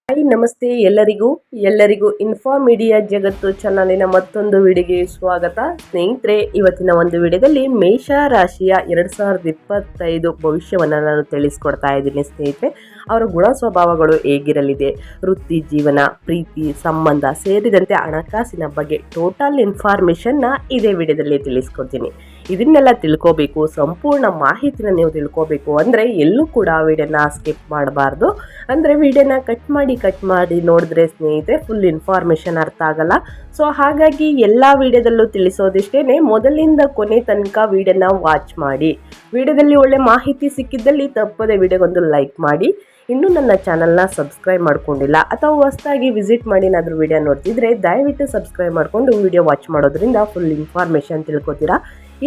Hi ನಮಸ್ತೆ ಎಲ್ಲರಿಗೂ ಇನ್ಫಾರ್ಮೀಡಿಯಾ ಜಗತ್ತು ಚಾನಲಿನ ಮತ್ತೊಂದು ವಿಡಿಯೋಗೆ ಸ್ವಾಗತ. ಸ್ನೇಹಿತರೆ, ಇವತ್ತಿನ ಒಂದು ವಿಡಿಯೋದಲ್ಲಿ ಮೇಷ ರಾಶಿಯ 2025 ಭವಿಷ್ಯವನ್ನು ನಾನು ತಿಳಿಸ್ಕೊಡ್ತಾ ಇದ್ದೀನಿ. ಸ್ನೇಹಿತರೆ, ಅವರ ಗುಣ ಸ್ವಭಾವಗಳು ಹೇಗಿರಲಿದೆ, ವೃತ್ತಿ ಜೀವನ, ಪ್ರೀತಿ ಸಂಬಂಧ ಸೇರಿದಂತೆ ಹಣಕಾಸಿನ ಬಗ್ಗೆ ಟೋಟಲ್ ಇನ್ಫಾರ್ಮೇಷನ್ನ ಇದೇ ವಿಡಿಯೋದಲ್ಲಿ ತಿಳಿಸ್ಕೊಡ್ತೀನಿ. ಇದನ್ನೆಲ್ಲ ತಿಳ್ಕೋಬೇಕು, ಸಂಪೂರ್ಣ ಮಾಹಿತಿನ ನೀವು ತಿಳ್ಕೋಬೇಕು ಅಂದರೆ ಎಲ್ಲೂ ಕೂಡ ವಿಡಿಯೋನ ಸ್ಕಿಪ್ ಮಾಡಬಾರ್ದು. ಅಂದರೆ ವಿಡಿಯೋನ ಕಟ್ ಮಾಡಿ ನೋಡಿದ್ರೆ ಸ್ನೇಹಿತರೆ ಫುಲ್ ಇನ್ಫಾರ್ಮೇಷನ್ ಅರ್ಥ ಆಗಲ್ಲ. ಸೊ ಹಾಗಾಗಿ ಎಲ್ಲ ವಿಡಿಯೋದಲ್ಲೂ ತಿಳಿಸೋದಿಷ್ಟೇ, ಮೊದಲಿಂದ ಕೊನೆ ತನಕ ವಿಡಿಯೋನ ವಾಚ್ ಮಾಡಿ. ವಿಡಿಯೋದಲ್ಲಿ ಒಳ್ಳೆ ಮಾಹಿತಿ ಸಿಕ್ಕಿದ್ದಲ್ಲಿ ತಪ್ಪದೆ ವಿಡಿಯೋಗೊಂದು ಲೈಕ್ ಮಾಡಿ. ಇನ್ನೂ ನನ್ನ ಚಾನಲ್ನ ಸಬ್ಸ್ಕ್ರೈಬ್ ಮಾಡ್ಕೊಂಡಿಲ್ಲ ಅಥವಾ ಹೊಸದಾಗಿ ವಿಸಿಟ್ ಮಾಡಿ ಏನಾದರೂ ವಿಡಿಯೋ ನೋಡ್ತಿದ್ರೆ ದಯವಿಟ್ಟು ಸಬ್ಸ್ಕ್ರೈಬ್ ಮಾಡಿಕೊಂಡು ವಿಡಿಯೋ ವಾಚ್ ಮಾಡೋದ್ರಿಂದ ಫುಲ್ ಇನ್ಫಾರ್ಮೇಷನ್ ತಿಳ್ಕೊತೀರಾ.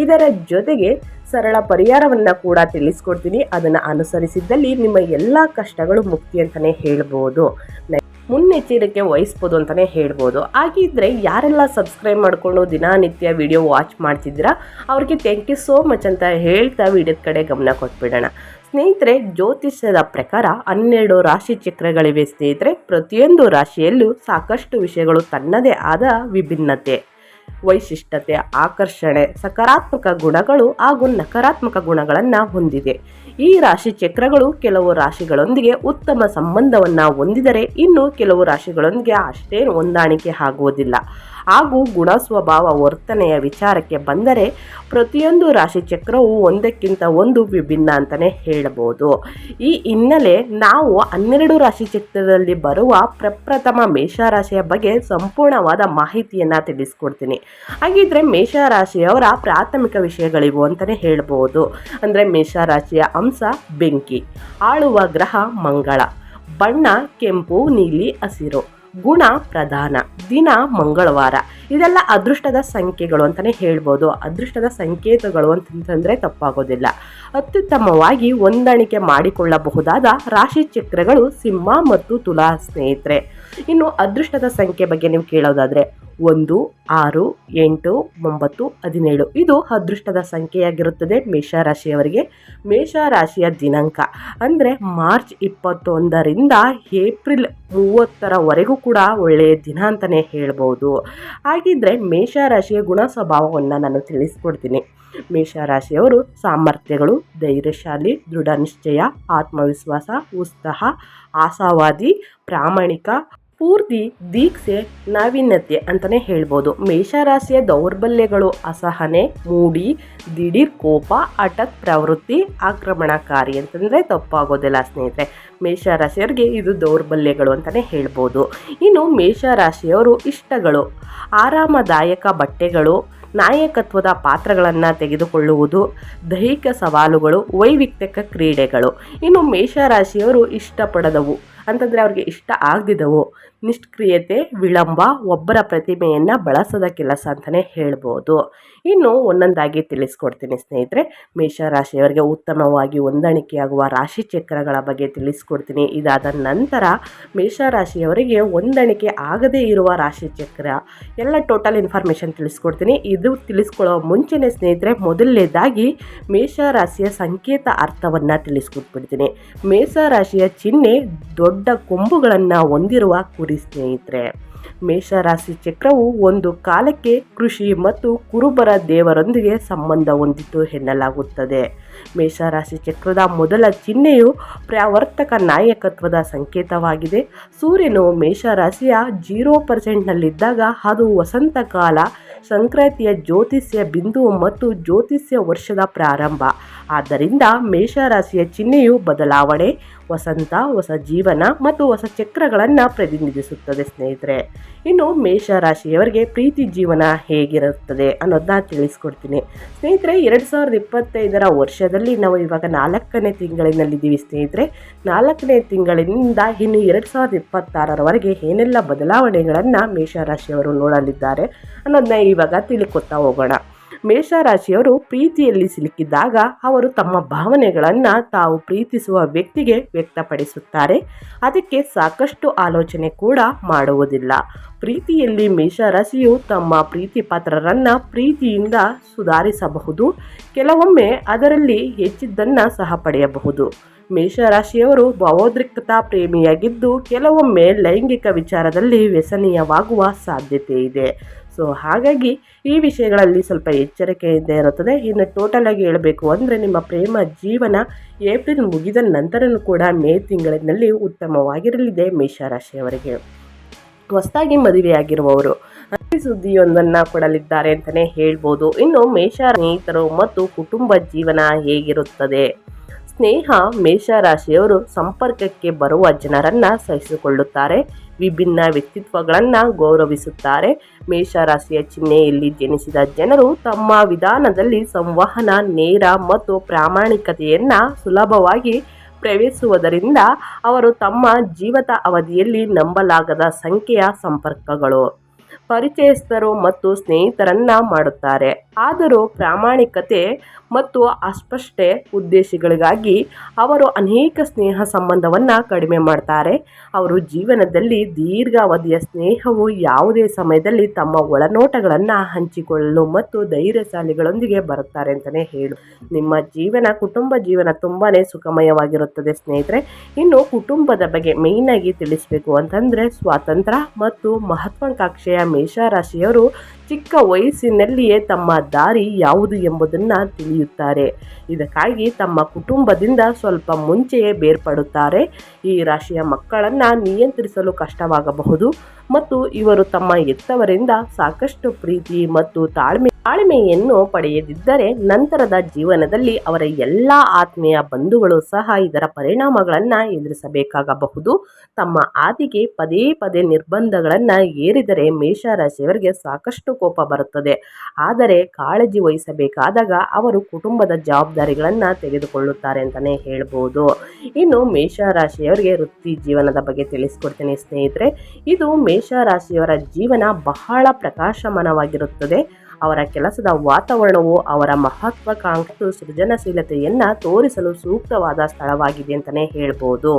ಇದರ ಜೊತೆಗೆ ಸರಳ ಪರಿಹಾರವನ್ನು ಕೂಡ ತಿಳಿಸ್ಕೊಡ್ತೀನಿ. ಅದನ್ನು ಅನುಸರಿಸಿದ್ದಲ್ಲಿ ನಿಮ್ಮ ಎಲ್ಲ ಕಷ್ಟಗಳು ಮುಕ್ತಿ ಅಂತಲೇ ಹೇಳ್ಬೋದು, ಮುನ್ನೆಚ್ಚರಿಕೆ ವಹಿಸ್ಬೋದು ಅಂತಲೇ ಹೇಳ್ಬೋದು. ಹಾಗಿದ್ರೆ ಯಾರೆಲ್ಲ ಸಬ್ಸ್ಕ್ರೈಬ್ ಮಾಡಿಕೊಂಡು ದಿನನಿತ್ಯ ವಿಡಿಯೋ ವಾಚ್ ಮಾಡ್ತಿದ್ದೀರಾ ಅವ್ರಿಗೆ ಥ್ಯಾಂಕ್ ಯು ಸೋ ಮಚ್ ಅಂತ ಹೇಳ್ತಾ ವಿಡಿಯೋದ ಕಡೆ ಗಮನ ಕೊಟ್ಬಿಡೋಣ. ಸ್ನೇಹಿತರೆ, ಜ್ಯೋತಿಷ್ಯದ ಪ್ರಕಾರ 12 ರಾಶಿ ಚಕ್ರಗಳಿವೆ. ಸ್ನೇಹಿತರೆ, ಪ್ರತಿಯೊಂದು ರಾಶಿಯಲ್ಲೂ ಸಾಕಷ್ಟು ವಿಷಯಗಳು ತನ್ನದೇ ಆದ ವಿಭಿನ್ನತೆ, ವೈಶಿಷ್ಟ್ಯತೆ, ಆಕರ್ಷಣೆ, ಸಕಾರಾತ್ಮಕ ಗುಣಗಳು ಹಾಗೂ ನಕಾರಾತ್ಮಕ ಗುಣಗಳನ್ನು ಹೊಂದಿದೆ. ಈ ರಾಶಿ ಚಕ್ರಗಳು ಕೆಲವು ರಾಶಿಗಳೊಂದಿಗೆ ಉತ್ತಮ ಸಂಬಂಧವನ್ನು ಹೊಂದಿದರೆ ಇನ್ನು ಕೆಲವು ರಾಶಿಗಳೊಂದಿಗೆ ಅಷ್ಟೇನು ಹೊಂದಾಣಿಕೆ ಆಗುವುದಿಲ್ಲ. ಹಾಗೂ ಗುಣ ಸ್ವಭಾವ ವರ್ತನೆಯ ವಿಚಾರಕ್ಕೆ ಬಂದರೆ ಪ್ರತಿಯೊಂದು ರಾಶಿ ಚಕ್ರವು ಒಂದಕ್ಕಿಂತ ಒಂದು ವಿಭಿನ್ನ ಅಂತಲೇ ಹೇಳಬಹುದು. ಈ ಹಿನ್ನೆಲೆ ನಾವು 12 ರಾಶಿ ಚಕ್ರದಲ್ಲಿ ಬರುವ ಪ್ರಪ್ರಥಮ ಮೇಷರಾಶಿಯ ಬಗ್ಗೆ ಸಂಪೂರ್ಣವಾದ ಮಾಹಿತಿಯನ್ನು ತಿಳಿಸ್ಕೊಡ್ತೀನಿ. ಹಾಗಿದ್ರೆ ಮೇಷರಾಶಿಯವರ ಪ್ರಾಥಮಿಕ ವಿಷಯಗಳಿವು ಅಂತಲೇ ಹೇಳ್ಬೋದು. ಅಂದರೆ ಮೇಷರಾಶಿಯ ಅಂಶ ಬೆಂಕಿ, ಆಳುವ ಗ್ರಹ ಮಂಗಳ, ಬಣ್ಣ ಕೆಂಪು ನೀಲಿ ಹಸಿರು, ಗುಣ ಪ್ರಧಾನ, ದಿನ ಮಂಗಳವಾರ. ಇದೆಲ್ಲ ಅದೃಷ್ಟದ ಸಂಖ್ಯೆಗಳು ಅಂತಲೇ ಹೇಳ್ಬೋದು, ಅದೃಷ್ಟದ ಸಂಕೇತಗಳು ಅಂತಂದರೆ ತಪ್ಪಾಗೋದಿಲ್ಲ. ಅತ್ಯುತ್ತಮವಾಗಿ ಹೊಂದಾಣಿಕೆ ಮಾಡಿಕೊಳ್ಳಬಹುದಾದ ರಾಶಿ ಚಕ್ರಗಳು ಸಿಂಹ ಮತ್ತು ತುಲಾ. ಸ್ನೇಹಿತರೆ, ಇನ್ನು ಅದೃಷ್ಟದ ಸಂಖ್ಯೆ ಬಗ್ಗೆ ನೀವು ಕೇಳೋದಾದರೆ 1, 6, 8, 9, 17 ಇದು ಅದೃಷ್ಟದ ಸಂಖ್ಯೆಯಾಗಿರುತ್ತದೆ ಮೇಷರಾಶಿಯವರಿಗೆ. ಮೇಷರಾಶಿಯ ದಿನಾಂಕ ಅಂದರೆ ಮಾರ್ಚ್ 21ರಿಂದ ಏಪ್ರಿಲ್ 30ರವರೆಗೂ ಕೂಡ ಒಳ್ಳೆಯ ದಿನ ಅಂತಲೇ ಹೇಳ್ಬೋದು. ಹಾಗಿದ್ರೆ ಮೇಷರಾಶಿಯ ಗುಣ ಸ್ವಭಾವವನ್ನು ನಾನು ತಿಳಿಸ್ಕೊಡ್ತೀನಿ. ಮೇಷರಾಶಿಯವರು ಸಾಮರ್ಥ್ಯಗಳು: ಧೈರ್ಯಶಾಲಿ, ದೃಢ ನಿಶ್ಚಯ, ಆತ್ಮವಿಶ್ವಾಸ, ಉತ್ಸಾಹ, ಆಶಾವಾದಿ, ಪ್ರಾಮಾಣಿಕ, ಪೂರ್ತಿ, ದೀಕ್ಷೆ, ನಾವೀನ್ಯತೆ ಅಂತಲೇ ಹೇಳ್ಬೋದು. ಮೇಷರಾಶಿಯ ದೌರ್ಬಲ್ಯಗಳು: ಅಸಹನೆ, ಮೂಡಿ, ದಿಢೀರ್ ಕೋಪ, ಹಠಾತ್ ಪ್ರವೃತ್ತಿ, ಆಕ್ರಮಣಕಾರಿ ಅಂತಂದರೆ ತಪ್ಪಾಗೋದಿಲ್ಲ. ಸ್ನೇಹಿತರೆ, ಮೇಷರಾಶಿಯವರಿಗೆ ಇದು ದೌರ್ಬಲ್ಯಗಳು ಅಂತಲೇ ಹೇಳ್ಬೋದು. ಇನ್ನು ಮೇಷರಾಶಿಯವರು ಇಷ್ಟಗಳು: ಆರಾಮದಾಯಕ ಬಟ್ಟೆಗಳು, ನಾಯಕತ್ವದ ಪಾತ್ರಗಳನ್ನು ತೆಗೆದುಕೊಳ್ಳುವುದು, ದೈಹಿಕ ಸವಾಲುಗಳು, ವೈಯಕ್ತಿಕ ಕ್ರೀಡೆಗಳು. ಇನ್ನು ಮೇಷರಾಶಿಯವರು ಇಷ್ಟಪಡದವು ಅಂತಂದರೆ ಅವ್ರಿಗೆ ಇಷ್ಟ ಆಗದಿದ್ದವು: ನಿಷ್ಕ್ರಿಯತೆ, ವಿಳಂಬ, ಒಬ್ಬರ ಪ್ರತಿಮೆಯನ್ನು ಬಳಸದ ಕೆಲಸ ಅಂತಲೇ ಹೇಳ್ಬೋದು. ಇನ್ನು ಒಂದೊಂದಾಗಿ ತಿಳಿಸ್ಕೊಡ್ತೀನಿ. ಸ್ನೇಹಿತರೆ, ಮೇಷರಾಶಿಯವರಿಗೆ ಉತ್ತಮವಾಗಿ ಹೊಂದಾಣಿಕೆಯಾಗುವ ರಾಶಿ ಚಕ್ರಗಳ ಬಗ್ಗೆ ತಿಳಿಸ್ಕೊಡ್ತೀನಿ. ಇದಾದ ನಂತರ ಮೇಷರಾಶಿಯವರಿಗೆ ಹೊಂದಾಣಿಕೆ ಆಗದೇ ಇರುವ ರಾಶಿ ಚಕ್ರ ಎಲ್ಲ ಟೋಟಲ್ ಇನ್ಫಾರ್ಮೇಷನ್ ತಿಳಿಸ್ಕೊಡ್ತೀನಿ. ಇದು ತಿಳಿಸ್ಕೊಳ್ಳೋ ಮುಂಚೆನೇ ಸ್ನೇಹಿತರೆ, ಮೊದಲನೇದಾಗಿ ಮೇಷರಾಶಿಯ ಸಂಕೇತ ಅರ್ಥವನ್ನು ತಿಳಿಸ್ಕೊಟ್ಬಿಡ್ತೀನಿ. ಮೇಷರಾಶಿಯ ಚಿಹ್ನೆ ದೊಡ್ಡ ಕೊಂಬುಗಳನ್ನು ಹೊಂದಿರುವ ಕುರಿ. ಸ್ನೇಹಿತರೆ, ಮೇಷರಾಶಿ ಚಕ್ರವು ಒಂದು ಕಾಲಕ್ಕೆ ಕೃಷಿ ಮತ್ತು ಕುರುಬರ ದೇವರೊಂದಿಗೆ ಸಂಬಂಧ ಹೊಂದಿತು ಎನ್ನಲಾಗುತ್ತದೆ. ಮೇಷರಾಶಿ ಚಕ್ರದ ಮೊದಲ ಚಿಹ್ನೆಯು ಪ್ರವರ್ತಕ ನಾಯಕತ್ವದ ಸಂಕೇತವಾಗಿದೆ. ಸೂರ್ಯನು ಮೇಷರಾಶಿಯ 0%ನಲ್ಲಿದ್ದಾಗ ಅದು ವಸಂತ ಕಾಲ, ಸಂಕ್ರಾಂತಿಯ ಜ್ಯೋತಿಷ್ಯ ಬಿಂದು ಮತ್ತು ಜ್ಯೋತಿಷ್ಯ ವರ್ಷದ ಪ್ರಾರಂಭ. ಆದ್ದರಿಂದ ಮೇಷರಾಶಿಯ ಚಿಹ್ನೆಯು ಬದಲಾವಣೆ, ವಸಂತ, ಹೊಸ ಜೀವನ ಮತ್ತು ಹೊಸ ಚಕ್ರಗಳನ್ನು ಪ್ರತಿನಿಧಿಸುತ್ತದೆ. ಸ್ನೇಹಿತರೆ, ಇನ್ನು ಮೇಷರಾಶಿಯವರಿಗೆ ಪ್ರೀತಿ ಜೀವನ ಹೇಗಿರುತ್ತದೆ ಅನ್ನೋದನ್ನ ತಿಳಿಸ್ಕೊಡ್ತೀನಿ. ಸ್ನೇಹಿತರೆ, 2025ರ ವರ್ಷದಲ್ಲಿ ನಾವು ಇವಾಗ 4ನೇ ತಿಂಗಳಿನಲ್ಲಿದ್ದೀವಿ. ಸ್ನೇಹಿತರೆ, 4ನೇ ತಿಂಗಳಿನಿಂದ ಇನ್ನು 2026ರವರೆಗೆ ಏನೆಲ್ಲ ಬದಲಾವಣೆಗಳನ್ನು ಮೇಷರಾಶಿಯವರು ನೋಡಲಿದ್ದಾರೆ ಅನ್ನೋದನ್ನ ಇವಾಗ ತಿಳ್ಕೊತಾ ಹೋಗೋಣ. ಮೇಷರಾಶಿಯವರು ಪ್ರೀತಿಯಲ್ಲಿ ಸಿಲುಕಿದಾಗ ಅವರು ತಮ್ಮ ಭಾವನೆಗಳನ್ನು ತಾವು ಪ್ರೀತಿಸುವ ವ್ಯಕ್ತಿಗೆ ವ್ಯಕ್ತಪಡಿಸುತ್ತಾರೆ. ಅದಕ್ಕೆ ಸಾಕಷ್ಟು ಆಲೋಚನೆ ಕೂಡ ಮಾಡುವುದಿಲ್ಲ. ಪ್ರೀತಿಯಲ್ಲಿ ಮೇಷರಾಶಿಯು ತಮ್ಮ ಪ್ರೀತಿ ಪಾತ್ರರನ್ನು ಪ್ರೀತಿಯಿಂದ ಸುಧಾರಿಸಬಹುದು, ಕೆಲವೊಮ್ಮೆ ಅದರಲ್ಲಿ ಹೆಚ್ಚಿದ್ದನ್ನು ಸಹ ಪಡೆಯಬಹುದು. ಮೇಷರಾಶಿಯವರು ಭಾವೋದ್ರಿಕ್ತತಾ ಪ್ರೇಮಿಯಾಗಿದ್ದು ಕೆಲವೊಮ್ಮೆ ಲೈಂಗಿಕ ವಿಚಾರದಲ್ಲಿ ವ್ಯಸನೀಯವಾಗುವ ಸಾಧ್ಯತೆ ಇದೆ. ಸೊ ಹಾಗಾಗಿ ಈ ವಿಷಯಗಳಲ್ಲಿ ಸ್ವಲ್ಪ ಎಚ್ಚರಿಕೆಯಿಂದ ಇರುತ್ತದೆ. ಇನ್ನು ಟೋಟಲ್ ಆಗಿ ಹೇಳಬೇಕು ಅಂದರೆ ನಿಮ್ಮ ಪ್ರೇಮ ಜೀವನ ಏಪ್ರಿಲ್ ಮುಗಿದ ನಂತರನೂ ಕೂಡ ಮೇ ತಿಂಗಳಿನಲ್ಲಿ ಉತ್ತಮವಾಗಿರಲಿದೆ. ಮೇಷರಾಶಿಯವರಿಗೆ ಹೊಸದಾಗಿ ಮದುವೆಯಾಗಿರುವವರು ಸುದ್ದಿಯೊಂದನ್ನು ಕೊಡಲಿದ್ದಾರೆ ಅಂತಲೇ ಹೇಳ್ಬೋದು. ಇನ್ನು ಮೇಷ ಸ್ನೇಹಿತರು ಮತ್ತು ಕುಟುಂಬ ಜೀವನ ಹೇಗಿರುತ್ತದೆ? ಸ್ನೇಹ ಮೇಷರಾಶಿಯವರು ಸಂಪರ್ಕಕ್ಕೆ ಬರುವ ಜನರನ್ನು ಸಹಿಸಿಕೊಳ್ಳುತ್ತಾರೆ, ವಿಭಿನ್ನ ವ್ಯಕ್ತಿತ್ವಗಳನ್ನು ಗೌರವಿಸುತ್ತಾರೆ. ಮೇಷರಾಶಿಯ ಚಿಹ್ನೆಯಲ್ಲಿ ಜನಿಸಿದ ಜನರು ತಮ್ಮ ವಿಧಾನದಲ್ಲಿ ಸಂವಹನ, ನೇರ ಮತ್ತು ಪ್ರಾಮಾಣಿಕತೆಯನ್ನು ಸುಲಭವಾಗಿ ಪ್ರವೇಶಿಸುವುದರಿಂದ ಅವರು ತಮ್ಮ ಜೀವಿತ ಅವಧಿಯಲ್ಲಿ ನಂಬಲಾಗದ ಸಂಖ್ಯೆಯ ಸಂಪರ್ಕಗಳು, ಪರಿಚಯಸ್ಥರು ಮತ್ತು ಸ್ನೇಹಿತರನ್ನ ಮಾಡುತ್ತಾರೆ. ಆದರೂ ಪ್ರಾಮಾಣಿಕತೆ ಮತ್ತು ಅಸ್ಪಷ್ಟ ಉದ್ದೇಶಗಳಿಗಾಗಿ ಅವರು ಅನೇಕ ಸ್ನೇಹ ಸಂಬಂಧವನ್ನು ಕಡಿಮೆ ಮಾಡ್ತಾರೆ. ಅವರು ಜೀವನದಲ್ಲಿ ದೀರ್ಘಾವಧಿಯ ಸ್ನೇಹವು ಯಾವುದೇ ಸಮಯದಲ್ಲಿ ತಮ್ಮ ಒಳನೋಟಗಳನ್ನು ಹಂಚಿಕೊಳ್ಳಲು ಮತ್ತು ಧೈರ್ಯಶಾಲಿಗಳೊಂದಿಗೆ ಬರುತ್ತಾರೆ ಅಂತಲೇ ನಿಮ್ಮ ಕುಟುಂಬ ಜೀವನ ತುಂಬಾ ಸುಖಮಯವಾಗಿರುತ್ತದೆ ಸ್ನೇಹಿತರೆ. ಇನ್ನು ಕುಟುಂಬದ ಬಗ್ಗೆ ಮೇಯ್ನಾಗಿ ತಿಳಿಸಬೇಕು ಅಂತಂದರೆ ಸ್ವಾತಂತ್ರ್ಯ ಮತ್ತು ಮಹತ್ವಾಕಾಂಕ್ಷೆಯ ಮೇಷರಾಶಿಯವರು ಚಿಕ್ಕ ವಯಸ್ಸಿನಲ್ಲಿಯೇ ತಮ್ಮ ದಾರಿ ಯಾವುದು ಎಂಬುದನ್ನು ತಿಳಿಯುತ್ತಾರೆ. ಇದಕ್ಕಾಗಿ ತಮ್ಮ ಕುಟುಂಬದಿಂದ ಸ್ವಲ್ಪ ಮುಂಚೆಯೇ ಬೇರ್ಪಡುತ್ತಾರೆ. ಈ ರಾಶಿಯ ಮಕ್ಕಳನ್ನು ನಿಯಂತ್ರಿಸಲು ಕಷ್ಟವಾಗಬಹುದು ಮತ್ತು ಇವರು ತಮ್ಮ ಹೆತ್ತವರಿಂದ ಸಾಕಷ್ಟು ಪ್ರೀತಿ ಮತ್ತು ತಾಳ್ಮೆಯನ್ನು ಪಡೆಯದಿದ್ದರೆ ನಂತರದ ಜೀವನದಲ್ಲಿ ಅವರ ಎಲ್ಲ ಆತ್ಮೀಯ ಬಂಧುಗಳು ಸಹ ಇದರ ಪರಿಣಾಮಗಳನ್ನು ಎದುರಿಸಬೇಕಾಗಬಹುದು. ತಮ್ಮ ಆದಿಗೆ ಪದೇ ಪದೇ ನಿರ್ಬಂಧಗಳನ್ನು ಹೇರಿದರೆ ಮೇಷರಾಶಿಯವರಿಗೆ ಸಾಕಷ್ಟು ಕೋಪ ಬರುತ್ತದೆ. ಆದರೆ ಕಾಳಜಿ ವಹಿಸಬೇಕಾದಾಗ ಅವರು ಕುಟುಂಬದ ಜವಾಬ್ದಾರಿಗಳನ್ನು ತೆಗೆದುಕೊಳ್ಳುತ್ತಾರೆ ಅಂತಲೇ ಹೇಳ್ಬೋದು. ಇನ್ನು ಮೇಷರಾಶಿಯವರಿಗೆ ವೃತ್ತಿ ಜೀವನದ ಬಗ್ಗೆ ತಿಳಿಸ್ಕೊಡ್ತೀನಿ ಸ್ನೇಹಿತರೆ. ಇದು ಮೇಷರಾಶಿಯವರ ಜೀವನ ಬಹಳ ಪ್ರಕಾಶಮಾನವಾಗಿರುತ್ತದೆ. ಅವರ ಕೆಲಸದ ವಾತಾವರಣವು ಅವರ ಮಹತ್ವಾಕಾಂಕ್ಷೆ ಸೃಜನಶೀಲತೆಯನ್ನು ತೋರಿಸಲು ಸೂಕ್ತವಾದ ಸ್ಥಳವಾಗಿದೆ ಅಂತಲೇ ಹೇಳ್ಬೋದು.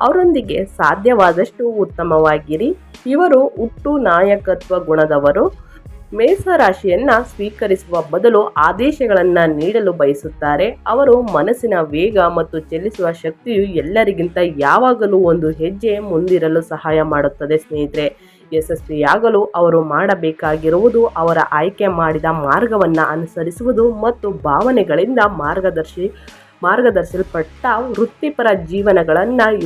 ಅವರೊಂದಿಗೆ ಸಾಧ್ಯವಾದಷ್ಟು ಉತ್ತಮವಾಗಿರಿ. ಇವರು ಹುಟ್ಟು ನಾಯಕತ್ವ ಗುಣದವರು. ಮೇಷರಾಶಿಯನ್ನು ಸ್ವೀಕರಿಸುವ ಬದಲು ಆದೇಶಗಳನ್ನು ನೀಡಲು ಬಯಸುತ್ತಾರೆ. ಅವರು ಮನಸ್ಸಿನ ವೇಗ ಮತ್ತು ಚಲಿಸುವ ಶಕ್ತಿಯು ಎಲ್ಲರಿಗಿಂತ ಯಾವಾಗಲೂ ಒಂದು ಹೆಜ್ಜೆ ಮುಂದಿರಲು ಸಹಾಯ ಮಾಡುತ್ತದೆ ಸ್ನೇಹಿತರೆ. ಯಶಸ್ವಿಯಾಗಲು ಅವರು ಮಾಡಬೇಕಾಗಿರುವುದು ಅವರ ಆಯ್ಕೆ ಮಾಡಿದ ಮಾರ್ಗವನ್ನು ಅನುಸರಿಸುವುದು ಮತ್ತು ಭಾವನೆಗಳಿಂದ ಮಾರ್ಗದರ್ಶಿಸಲ್ಪಟ್ಟ ವೃತ್ತಿಪರ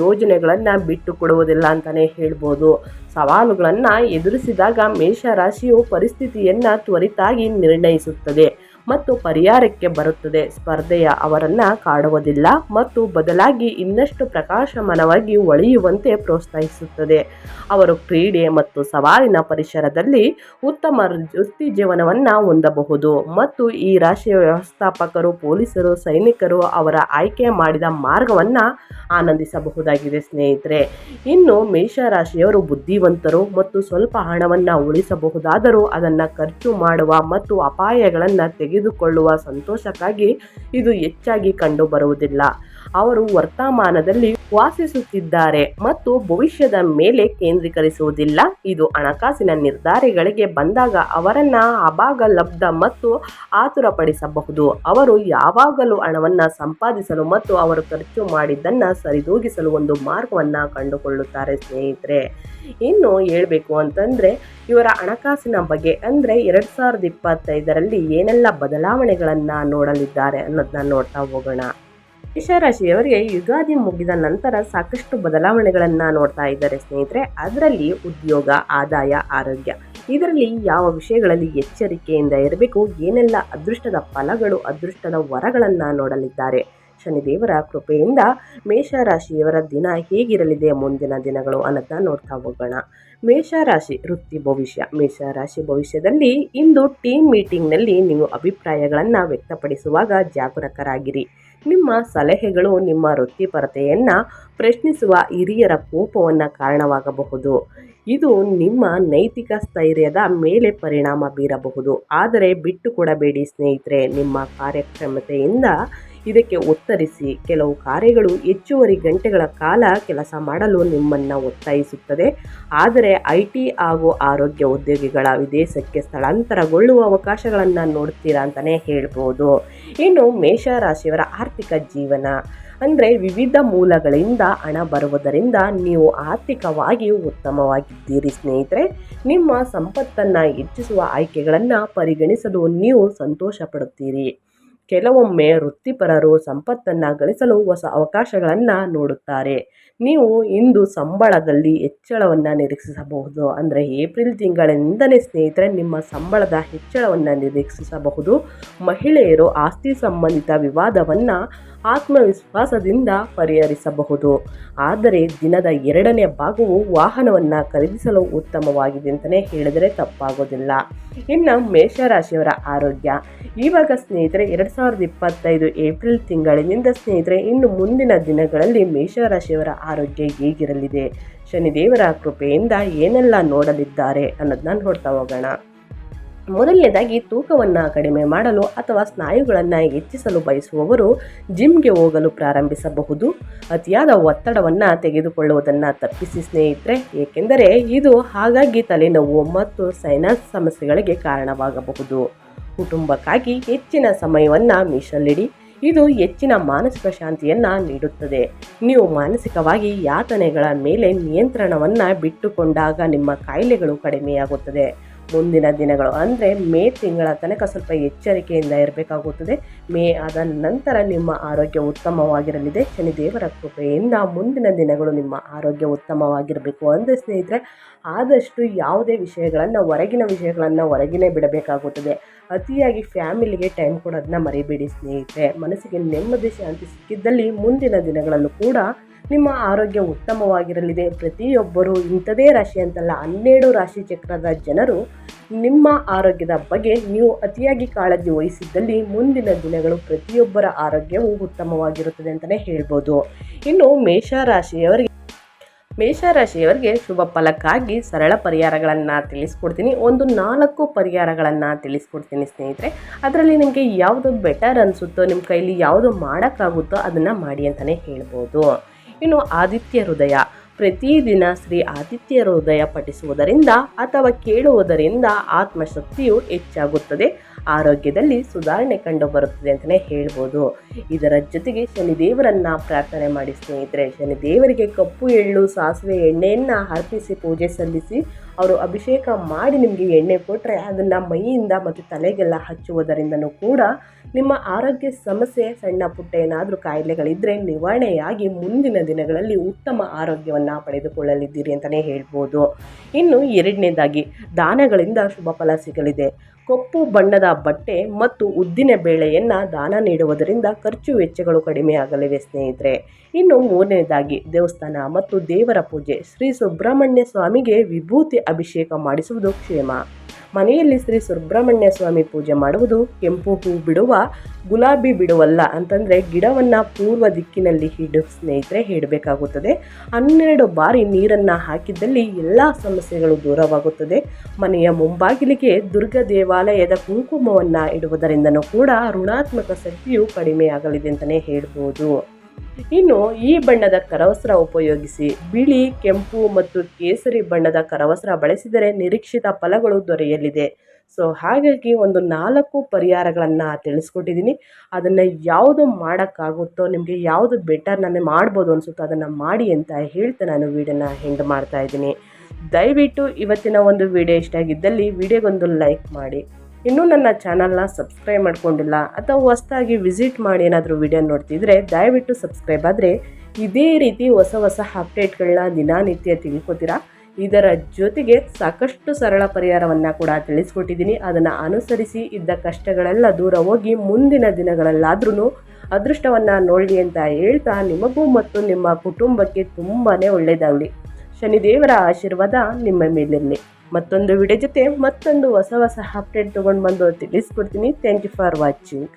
ಯೋಜನೆಗಳನ್ನು ಬಿಟ್ಟು ಕೊಡುವುದಿಲ್ಲ ಅಂತಲೇ ಹೇಳ್ಬೋದು. ಸವಾಲುಗಳನ್ನು ಎದುರಿಸಿದಾಗ ಮೇಷರಾಶಿಯು ಪರಿಸ್ಥಿತಿಯನ್ನು ತ್ವರಿತಾಗಿ ನಿರ್ಣಯಿಸುತ್ತದೆ ಮತ್ತು ಪರಿಹಾರಕ್ಕೆ ಬರುತ್ತದೆ. ಸ್ಪರ್ಧೆಯ ಅವರನ್ನು ಕಾಡುವುದಿಲ್ಲ ಮತ್ತು ಬದಲಾಗಿ ಇನ್ನಷ್ಟು ಪ್ರಕಾಶಮಾನವಾಗಿ ಹೊಳೆಯುವಂತೆ ಪ್ರೋತ್ಸಾಹಿಸುತ್ತದೆ. ಅವರು ಕ್ರೀಡೆ ಮತ್ತು ಸವಾಲಿನ ಪರಿಸರದಲ್ಲಿ ಉತ್ತಮ ವೃತ್ತಿ ಜೀವನವನ್ನು ಹೊಂದಬಹುದು ಮತ್ತು ಈ ರಾಶಿಯ ವ್ಯವಸ್ಥಾಪಕರು, ಪೊಲೀಸರು, ಸೈನಿಕರು ಅವರ ಆಯ್ಕೆ ಮಾಡಿದ ಮಾರ್ಗವನ್ನು ಆನಂದಿಸಬಹುದಾಗಿದೆ ಸ್ನೇಹಿತರೆ. ಇನ್ನು ಮೇಷರಾಶಿಯವರು ಬುದ್ಧಿವಂತರು ಮತ್ತು ಸ್ವಲ್ಪ ಹಣವನ್ನು ಉಳಿಸಬಹುದಾದರೂ ಅದನ್ನು ಖರ್ಚು ಮಾಡುವ ಮತ್ತು ಅಪಾಯಗಳನ್ನು ತೆಗೆದುಕೊಳ್ಳುವ ಸಂತೋಷಕ್ಕಾಗಿ ಇದು ಹೆಚ್ಚಾಗಿ ಕಂಡುಬರುವುದಿಲ್ಲ. ಅವರು ವರ್ತಮಾನದಲ್ಲಿ ವಾಸಿಸುತ್ತಿದ್ದಾರೆ ಮತ್ತು ಭವಿಷ್ಯದ ಮೇಲೆ ಕೇಂದ್ರೀಕರಿಸುವುದಿಲ್ಲ. ಇದು ಹಣಕಾಸಿನ ನಿರ್ಧಾರಗಳಿಗೆ ಬಂದಾಗ ಅವರನ್ನು ಅಭಾಗಲಬ್ಧ ಮತ್ತು ಆತುರಪಡಿಸಬಹುದು. ಅವರು ಯಾವಾಗಲೂ ಹಣವನ್ನು ಸಂಪಾದಿಸಲು ಮತ್ತು ಅವರು ಖರ್ಚು ಮಾಡಿದ್ದನ್ನು ಸರಿದೂಗಿಸಲು ಒಂದು ಮಾರ್ಗವನ್ನು ಕಂಡುಕೊಳ್ಳುತ್ತಾರೆ ಸ್ನೇಹಿತರೆ. ಇನ್ನು ಹೇಳಬೇಕು ಅಂತಂದರೆ ಇವರ ಹಣಕಾಸಿನ ಬಗ್ಗೆ ಅಂದರೆ 2025ರಲ್ಲಿ ಏನೆಲ್ಲ ಬದಲಾವಣೆಗಳನ್ನು ನೋಡಲಿದ್ದಾರೆ ಅನ್ನೋದನ್ನ ನೋಡ್ತಾ ಹೋಗೋಣ. ಮೇಷರಾಶಿಯವರಿಗೆ ಯುಗಾದಿ ಮುಗಿದ ನಂತರ ಸಾಕಷ್ಟು ಬದಲಾವಣೆಗಳನ್ನು ನೋಡ್ತಾ ಇದ್ದಾರೆ ಸ್ನೇಹಿತರೆ. ಅದರಲ್ಲಿ ಉದ್ಯೋಗ, ಆದಾಯ, ಆರೋಗ್ಯ, ಇದರಲ್ಲಿ ಯಾವ ವಿಷಯಗಳಲ್ಲಿ ಎಚ್ಚರಿಕೆಯಿಂದ ಇರಬೇಕು, ಏನೆಲ್ಲ ಅದೃಷ್ಟದ ಫಲಗಳು, ಅದೃಷ್ಟದ ವರಗಳನ್ನು ನೋಡಲಿದ್ದಾರೆ. ಶನಿದೇವರ ಕೃಪೆಯಿಂದ ಮೇಷರಾಶಿಯವರ ದಿನ ಹೇಗಿರಲಿದೆ ಮುಂದಿನ ದಿನಗಳು ಅನ್ನೋದನ್ನ ನೋಡ್ತಾ ಹೋಗೋಣ. ಮೇಷರಾಶಿ ವೃತ್ತಿ ಭವಿಷ್ಯ. ಮೇಷರಾಶಿ ಭವಿಷ್ಯದಲ್ಲಿ ಇಂದು ಟೀಮ್ ಮೀಟಿಂಗ್ನಲ್ಲಿ ನೀವು ಅಭಿಪ್ರಾಯಗಳನ್ನು ವ್ಯಕ್ತಪಡಿಸುವಾಗ ಜಾಗರೂಕರಾಗಿರಿ. ನಿಮ್ಮ ಸಲಹೆಗಳು ನಿಮ್ಮ ವೃತ್ತಿಪರತೆಯನ್ನು ಪ್ರಶ್ನಿಸುವ ಹಿರಿಯರ ಕೋಪವನ್ನು ಕಾರಣವಾಗಬಹುದು. ಇದು ನಿಮ್ಮ ನೈತಿಕ ಸ್ಥೈರ್ಯದ ಮೇಲೆ ಪರಿಣಾಮ ಬೀರಬಹುದು. ಆದರೆ ಬಿಟ್ಟು ಕೊಡಬೇಡಿ ಸ್ನೇಹಿತರೆ. ನಿಮ್ಮ ಕಾರ್ಯಕ್ಷಮತೆಯಿಂದ ಇದಕ್ಕೆ ಉತ್ತರಿಸಿ. ಕೆಲವು ಕಾರ್ಯಗಳು ಹೆಚ್ಚುವರಿ ಗಂಟೆಗಳ ಕಾಲ ಕೆಲಸ ಮಾಡಲು ನಿಮ್ಮನ್ನು ಒತ್ತಾಯಿಸುತ್ತದೆ. ಆದರೆ IT ಹಾಗೂ ಆರೋಗ್ಯ ಉದ್ಯೋಗಿಗಳ ವಿದೇಶಕ್ಕೆ ಸ್ಥಳಾಂತರಗೊಳ್ಳುವ ಅವಕಾಶಗಳನ್ನು ನೋಡ್ತೀರಾ ಅಂತಲೇ ಹೇಳ್ಬೋದು. ಇನ್ನು ಮೇಷರಾಶಿಯವರ ಆರ್ಥಿಕ ಜೀವನ. ಅಂದರೆ ವಿವಿಧ ಮೂಲಗಳಿಂದ ಹಣ ಬರುವುದರಿಂದ ನೀವು ಆರ್ಥಿಕವಾಗಿ ಉತ್ತಮವಾಗಿದ್ದೀರಿ ಸ್ನೇಹಿತರೆ. ನಿಮ್ಮ ಸಂಪತ್ತನ್ನು ಹೆಚ್ಚಿಸುವ ಆಯ್ಕೆಗಳನ್ನು ಪರಿಗಣಿಸಲು ನೀವು ಸಂತೋಷ ಪಡುತ್ತೀರಿ. ಕೆಲವೊಮ್ಮೆ ವೃತ್ತಿಪರರು ಸಂಪತ್ತನ್ನು ಗಳಿಸಲು ಹೊಸ ಅವಕಾಶಗಳನ್ನು ನೋಡುತ್ತಾರೆ. ನೀವು ಇಂದು ಸಂಬಳದಲ್ಲಿ ಹೆಚ್ಚಳವನ್ನು ನಿರೀಕ್ಷಿಸಬಹುದು. ಅಂದರೆ ಏಪ್ರಿಲ್ ತಿಂಗಳಿನಿಂದಲೇ ಸ್ನೇಹಿತರೆ ನಿಮ್ಮ ಸಂಬಳದ ಹೆಚ್ಚಳವನ್ನು ನಿರೀಕ್ಷಿಸಬಹುದು. ಮಹಿಳೆಯರು ಆಸ್ತಿ ಸಂಬಂಧಿತ ವಿವಾದವನ್ನು ಆತ್ಮವಿಶ್ವಾಸದಿಂದ ಪರಿಹರಿಸಬಹುದು. ಆದರೆ ದಿನದ 2ನೇ ಭಾಗವು ವಾಹನವನ್ನು ಖರೀದಿಸಲು ಉತ್ತಮವಾಗಿದೆ ಅಂತಲೇ ಹೇಳಿದರೆ ತಪ್ಪಾಗೋದಿಲ್ಲ. ಇನ್ನು ಮೇಷರಾಶಿಯವರ ಆರೋಗ್ಯ ಇವಾಗ ಸ್ನೇಹಿತರೆ 2025 ಏಪ್ರಿಲ್ ತಿಂಗಳಿನಿಂದ ಸ್ನೇಹಿತರೆ ಇನ್ನು ಮುಂದಿನ ದಿನಗಳಲ್ಲಿ ಮೇಷರಾಶಿಯವರ ಆರೋಗ್ಯ ಹೇಗಿರಲಿದೆ, ಶನಿದೇವರ ಕೃಪೆಯಿಂದ ಏನೆಲ್ಲ ನೋಡಲಿದ್ದಾರೆ ಅನ್ನೋದನ್ನ ನೋಡ್ತಾ ಹೋಗೋಣ. ಮೊದಲನೇದಾಗಿ ತೂಕವನ್ನು ಕಡಿಮೆ ಮಾಡಲು ಅಥವಾ ಸ್ನಾಯುಗಳನ್ನು ಹೆಚ್ಚಿಸಲು ಬಯಸುವವರು ಜಿಮ್ಗೆ ಹೋಗಲು ಪ್ರಾರಂಭಿಸಬಹುದು. ಅತಿಯಾದ ಒತ್ತಡವನ್ನು ತೆಗೆದುಕೊಳ್ಳುವುದನ್ನು ತಪ್ಪಿಸಿ ಸ್ನೇಹಿತರೆ, ಏಕೆಂದರೆ ಇದು ಹಾಗಾಗಿ ತಲೆನೋವು ಮತ್ತು ಸೈನಸ್ ಸಮಸ್ಯೆಗಳಿಗೆ ಕಾರಣವಾಗಬಹುದು. ಕುಟುಂಬಕ್ಕಾಗಿ ಹೆಚ್ಚಿನ ಸಮಯವನ್ನು ಮೀಸಲಿಡಿ. ಇದು ಹೆಚ್ಚಿನ ಮಾನಸಿಕ ಶಾಂತಿಯನ್ನು ನೀಡುತ್ತದೆ. ನೀವು ಮಾನಸಿಕವಾಗಿ ಯಾತನೆಗಳ ಮೇಲೆ ನಿಯಂತ್ರಣವನ್ನು ಬಿಟ್ಟುಕೊಂಡಾಗ ನಿಮ್ಮ ಕಾಯಿಲೆಗಳು ಕಡಿಮೆಯಾಗುತ್ತದೆ. ಮುಂದಿನ ದಿನಗಳು ಅಂದರೆ ಮೇ ತಿಂಗಳ ತನಕ ಸ್ವಲ್ಪ ಎಚ್ಚರಿಕೆಯಿಂದ ಇರಬೇಕಾಗುತ್ತದೆ. ಮೇ ಆದ ನಂತರ ನಿಮ್ಮ ಆರೋಗ್ಯ ಉತ್ತಮವಾಗಿರಲಿದೆ. ಶನಿದೇವರ ಕೃಪೆಯಿಂದ ಮುಂದಿನ ದಿನಗಳು ನಿಮ್ಮ ಆರೋಗ್ಯ ಉತ್ತಮವಾಗಿರಬೇಕು ಅಂದರೆ ಸ್ನೇಹಿತರೆ ಆದಷ್ಟು ಯಾವುದೇ ಹೊರಗಿನ ವಿಷಯಗಳನ್ನು ಹೊರಗಿನೇ ಬಿಡಬೇಕಾಗುತ್ತದೆ. ಅತಿಯಾಗಿ ಫ್ಯಾಮಿಲಿಗೆ ಟೈಮ್ ಕೊಡೋದನ್ನ ಮರಿಬೇಡಿ ಸ್ನೇಹಿತರೆ. ಮನಸ್ಸಿಗೆ ನೆಮ್ಮದಿ ಶಾಂತಿ ಸಿಕ್ಕಿದ್ದಲ್ಲಿ ಮುಂದಿನ ದಿನಗಳಲ್ಲೂ ಕೂಡ ನಿಮ್ಮ ಆರೋಗ್ಯ ಉತ್ತಮವಾಗಿರಲಿದೆ. ಪ್ರತಿಯೊಬ್ಬರು ಇಂಥದೇ ರಾಶಿ ಅಂತಲ್ಲ, 12 ರಾಶಿ ಚಕ್ರದ ಜನರು ನಿಮ್ಮ ಆರೋಗ್ಯದ ಬಗ್ಗೆ ನೀವು ಅತಿಯಾಗಿ ಕಾಳಜಿ ವಹಿಸಿದ್ದಲ್ಲಿ ಮುಂದಿನ ದಿನಗಳು ಪ್ರತಿಯೊಬ್ಬರ ಆರೋಗ್ಯವು ಉತ್ತಮವಾಗಿರುತ್ತದೆ ಅಂತಲೇ ಹೇಳ್ಬೋದು. ಇನ್ನು ಮೇಷರಾಶಿಯವರಿಗೆ ಶುಭ ಫಲಕ್ಕಾಗಿ ಸರಳ ಪರಿಹಾರಗಳನ್ನು ತಿಳಿಸ್ಕೊಡ್ತೀನಿ. ಒಂದು 4 ಪರಿಹಾರಗಳನ್ನು ತಿಳಿಸ್ಕೊಡ್ತೀನಿ ಸ್ನೇಹಿತರೆ. ಅದರಲ್ಲಿ ನಿಮಗೆ ಯಾವುದು ಬೆಟರ್ ಅನಿಸುತ್ತೋ, ನಿಮ್ಮ ಕೈಲಿ ಯಾವುದು ಮಾಡೋಕ್ಕಾಗುತ್ತೋ ಅದನ್ನು ಮಾಡಿ ಅಂತಲೇ ಹೇಳ್ಬೋದು. ಇನ್ನು ಆದಿತ್ಯ ಹೃದಯ, ಪ್ರತಿದಿನ ಶ್ರೀ ಆದಿತ್ಯ ಹೃದಯ ಪಠಿಸುವುದರಿಂದ ಅಥವಾ ಕೇಳುವುದರಿಂದ ಆತ್ಮಶಕ್ತಿಯು ಹೆಚ್ಚಾಗುತ್ತದೆ. ಆರೋಗ್ಯದಲ್ಲಿ ಸುಧಾರಣೆ ಕಂಡುಬರುತ್ತದೆ ಅಂತಲೇ ಹೇಳ್ಬೋದು. ಇದರ ಜೊತೆಗೆ ಶನಿದೇವರನ್ನು ಪ್ರಾರ್ಥನೆ ಮಾಡಿ ಸ್ನೇಹಿತರೆ. ಶನಿದೇವರಿಗೆ ಕಪ್ಪು ಎಳ್ಳು ಸಾಸಿವೆ ಎಣ್ಣೆಯನ್ನು ಅರ್ಪಿಸಿ ಪೂಜೆ ಸಲ್ಲಿಸಿ ಅವರು ಅಭಿಷೇಕ ಮಾಡಿ ನಿಮಗೆ ಎಣ್ಣೆ ಕೊಟ್ಟರೆ ಅದನ್ನು ಮೈಯಿಂದ ಮತ್ತು ತಲೆಗೆಲ್ಲ ಹಚ್ಚುವುದರಿಂದನೂ ಕೂಡ ನಿಮ್ಮ ಆರೋಗ್ಯ ಸಮಸ್ಯೆ ಸಣ್ಣ ಪುಟ್ಟ ಏನಾದರೂ ಕಾಯಿಲೆಗಳಿದ್ದರೆ ನಿವಾರಣೆಯಾಗಿ ಮುಂದಿನ ದಿನಗಳಲ್ಲಿ ಉತ್ತಮ ಆರೋಗ್ಯವನ್ನು ಪಡೆದುಕೊಳ್ಳಲಿದ್ದೀರಿ ಅಂತಲೇ ಹೇಳ್ಬೋದು. ಇನ್ನು 2ನೇದಾಗಿ ದಾನಗಳಿಂದ ಶುಭ ಫಲ ಸಿಗಲಿದೆ. ಕಪ್ಪು ಬಣ್ಣದ ಬಟ್ಟೆ ಮತ್ತು ಉದ್ದಿನ ಬೇಳೆಯನ್ನು ದಾನ ನೀಡುವುದರಿಂದ ಖರ್ಚು ವೆಚ್ಚಗಳು ಕಡಿಮೆಯಾಗಲಿವೆ ಸ್ನೇಹಿತರೆ. ಇನ್ನು 3ನೇದಾಗಿ ದೇವಸ್ಥಾನ ಮತ್ತು ದೇವರ ಪೂಜೆ. ಶ್ರೀ ಸುಬ್ರಹ್ಮಣ್ಯ ಸ್ವಾಮಿಗೆ ವಿಭೂತಿ ಅಭಿಷೇಕ ಮಾಡಿಸುವುದು ಕ್ಷೇಮ. ಮನೆಯಲ್ಲಿ ಶ್ರೀ ಸುಬ್ರಹ್ಮಣ್ಯ ಸ್ವಾಮಿ ಪೂಜೆ ಮಾಡುವುದು ಕೆಂಪು ಹೂ ಬಿಡುವ ಗುಲಾಬಿ ಬಿಡುವಲ್ಲ ಅಂತಂದರೆ ಗಿಡವನ್ನು ಪೂರ್ವ ದಿಕ್ಕಿನಲ್ಲಿ ಸ್ನೇಹಿತರೆ ಇಡಬೇಕಾಗುತ್ತದೆ. 12 ಬಾರಿ ನೀರನ್ನು ಹಾಕಿದ್ದಲ್ಲಿ ಎಲ್ಲ ಸಮಸ್ಯೆಗಳು ದೂರವಾಗುತ್ತದೆ. ಮನೆಯ ಮುಂಬಾಗಿಲಿಗೆ ದುರ್ಗ ದೇವಾಲಯದ ಕುಂಕುಮವನ್ನು ಇಡುವುದರಿಂದನೂ ಕೂಡ ಋಣಾತ್ಮಕ ಶಕ್ತಿಯು ಕಡಿಮೆಯಾಗಲಿದೆ ಅಂತಲೇ ಹೇಳ್ಬೋದು. ಇನ್ನು ಈ ಬಣ್ಣದ ಕರವಸ್ತ್ರ ಉಪಯೋಗಿಸಿ. ಬಿಳಿ, ಕೆಂಪು ಮತ್ತು ಕೇಸರಿ ಬಣ್ಣದ ಕರವಸ್ತ್ರ ಬಳಸಿದರೆ ನಿರೀಕ್ಷಿತ ಫಲಗಳು ದೊರೆಯಲಿದೆ. ಸೊ ಹಾಗಾಗಿ ಒಂದು 4 ಪರಿಹಾರಗಳನ್ನು ತಿಳಿಸ್ಕೊಟ್ಟಿದ್ದೀನಿ. ಅದನ್ನು ಯಾವುದು ಮಾಡೋಕ್ಕಾಗುತ್ತೋ, ನಿಮಗೆ ಯಾವುದು ಬೆಟರ್ ನಾನು ಮಾಡ್ಬೋದು ಅನಿಸುತ್ತೋ ಅದನ್ನು ಮಾಡಿ ಅಂತ ಹೇಳ್ತಾ ನಾನು ವಿಡಿಯೋನ ಎಂಡ್ ಮಾಡ್ತಾ ಇದ್ದೀನಿ. ದಯವಿಟ್ಟು ಇವತ್ತಿನ ಒಂದು ವಿಡಿಯೋ ಇಷ್ಟ ಆಗಿದ್ದಲ್ಲಿ ವಿಡಿಯೋಗೊಂದು ಲೈಕ್ ಮಾಡಿ. ಇನ್ನೂ ನನ್ನ ಚಾನಲ್ನ ಸಬ್ಸ್ಕ್ರೈಬ್ ಮಾಡ್ಕೊಂಡಿಲ್ಲ ಅಥವಾ ಹೊಸದಾಗಿ ವಿಸಿಟ್ ಮಾಡಿ ಏನಾದರೂ ವಿಡಿಯೋ ನೋಡ್ತಿದ್ರೆ ದಯವಿಟ್ಟು ಸಬ್ಸ್ಕ್ರೈಬ್ ಆದರೆ ಇದೇ ರೀತಿ ಹೊಸ ಅಪ್ಡೇಟ್ಗಳನ್ನ ದಿನನಿತ್ಯ ತಿಳ್ಕೊತೀರಾ. ಇದರ ಜೊತೆಗೆ ಸಾಕಷ್ಟು ಸರಳ ಪರಿಹಾರವನ್ನು ಕೂಡ ತಿಳಿಸ್ಕೊಟ್ಟಿದ್ದೀನಿ. ಅದನ್ನು ಅನುಸರಿಸಿ ಇದ್ದ ಕಷ್ಟಗಳೆಲ್ಲ ದೂರ ಹೋಗಿ ಮುಂದಿನ ದಿನಗಳಲ್ಲಾದ್ರೂ ಅದೃಷ್ಟವನ್ನು ನೋಡಲಿ ಅಂತ ಹೇಳ್ತಾ ನಿಮಗೂ ಮತ್ತು ನಿಮ್ಮ ಕುಟುಂಬಕ್ಕೆ ತುಂಬಾ ಒಳ್ಳೆಯದಾಗಲಿ. ಶನಿದೇವರ ಆಶೀರ್ವಾದ ನಿಮ್ಮ ಮೇಲಿರಲಿ. ಮತ್ತೊಂದು ವಿಡಿಯೋ ಜೊತೆ ಮತ್ತೊಂದು ಹೊಸ ಅಪ್ಡೇಟ್ ತೊಗೊಂಡು ಬಂದು ತಿಳಿಸ್ಕೊಡ್ತೀನಿ. Thank you for watching.